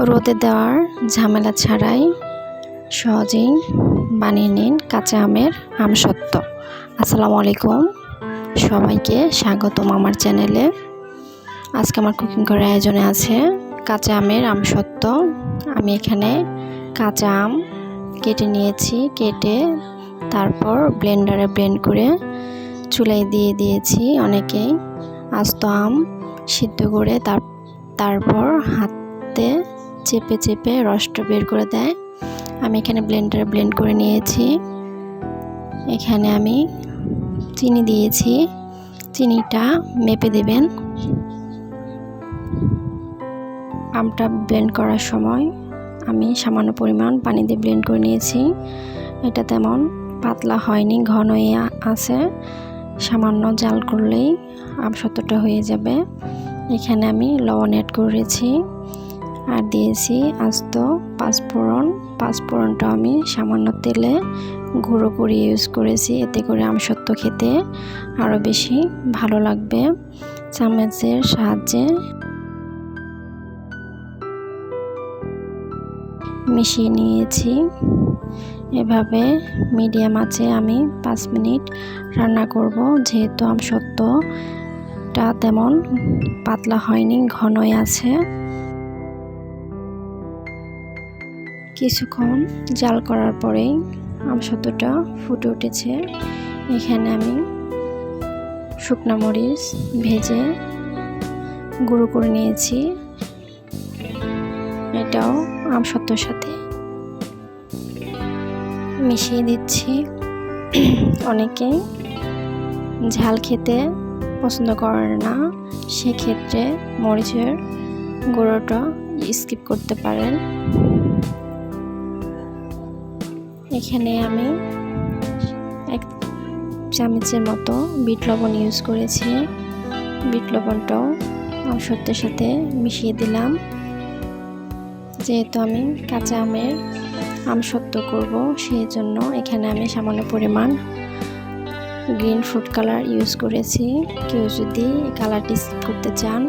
রোদে দেওয়ার ঝামেলা ছাড়াই সহজেই বানিয়ে নিন কাঁচা আমের আমসত্ত্ব। আসসালামু আলাইকুম, সবাইকে স্বাগতম আমার চ্যানেলে। আজকে আমার কুকিং করার আয়োজনে আছে কাঁচা আমের আমসত্ত্ব। আমি এখানে কাঁচা আম কেটে নিয়েছি, কেটে তারপর ব্লেন্ডারে ব্লেন্ড করে চুলায় দিয়ে দিয়েছি। অনেকেই আস্ত আম সিদ্ধ করে তারপর হাতে চেপে চেপে রসটা বের করে দেয়। আমি এখানে ব্লেন্ডারে ব্লেন্ড করে নিয়েছি। এখানে আমি চিনি দিয়েছি, চিনিটা মেপে দেবেন। আমটা ব্লেন্ড করার সময় আমি সামান্য পরিমাণ পানি দিয়ে ব্লেন্ড করে নিয়েছি। এটা তেমন পাতলা হয়নি, ঘনই আছে। সামান্য জাল করলেই আমসত্ত্বটা হয়ে যাবে। এখানে আমি লবণ অ্যাড করেছি আর দিয়েছি আস্ত পাঁচফোড়ন। পাঁচফোড়নটা আমি সামান্য তেলে গুঁড়ো করে ইউজ করেছি, এতে করে আমসত্ত্ব খেতে আরও বেশি ভালো লাগবে। চামচের সাহায্যে মিশিয়ে নিয়েছি। এভাবে মিডিয়াম আঁচে আমি 5 মিনিট রান্না করব, যেহেতু আমসত্ত্বটা তেমন পাতলা হয়নি, ঘনই আছে। কিছুক্ষণ জাল করার পরেই আমসত্ত্বটা ফুটে উঠেছে। এখানে আমি শুকনো মরিচ ভেজে গুঁড়ো করে নিয়েছি, এটাও আমসত্ত্বর সাথে মিশিয়ে দিচ্ছি। অনেকেই ঝাল খেতে পছন্দ করে না, সেক্ষেত্রে মরিচের গুঁড়োটা স্কিপ করতে পারেন। এখানে আমি 1 চামচের মতো বিট লবণ ইউজ করেছি। বিট লবণটাও আমসত্ত্বের সাথে মিশিয়ে দিলাম। যেহেতু আমি কাঁচা আমের আমসত্ত্ব করব, সেই জন্য এখানে আমি সামান্য পরিমাণ গ্রিন ফুড কালার ইউজ করেছি। কেউ যদি কালারটি স্কিপ করতে চান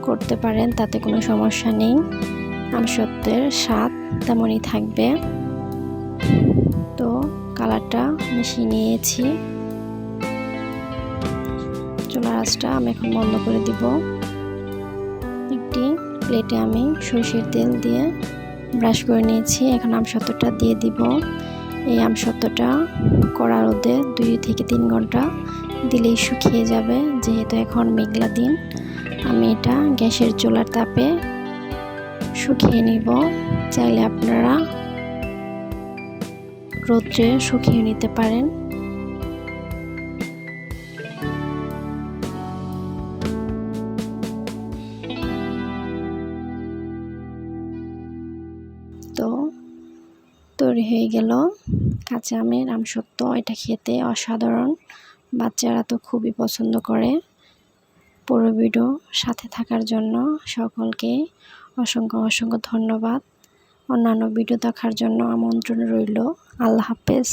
করতে পারেন, তাতে কোনো সমস্যা নেই। আমসত্ত্বের স্বাদ তেমনই থাকবে। তো কালারটা মিশিয়ে নিয়েছি। চুলার আঁচটা আমি এখন বন্ধ করে দিব। একটি প্লেটে আমি সরষের তেল দিয়ে ব্রাশ করে নিয়েছি। এখন আমসত্ত্বটা দিয়ে দিব। এই আমসত্ত্বটা কড়া রোদে 2 থেকে 3 ঘন্টা দিলেই শুকিয়ে যাবে। যেহেতু এখন মেঘলা দিন, আমি এটা গ্যাসের চুলার তাপে শুকিয়ে নিব। চাইলে আপনারা রোদ্রে শুকিয়ে নিতে পারেন। তো তৈরি হয়ে গেল কাঁচা আমের আমসত্ত্ব। এটা খেতে অসাধারণ, বাচ্চারা তো খুবই পছন্দ করে। পুরো ভিডিও সাথে থাকার জন্য সকলকে অসংখ্য অসংখ্য ধন্যবাদ। অন্যান্য ভিডিও দেখার জন্য আমন্ত্রণ রইল। আল্লাহ হাফেজ।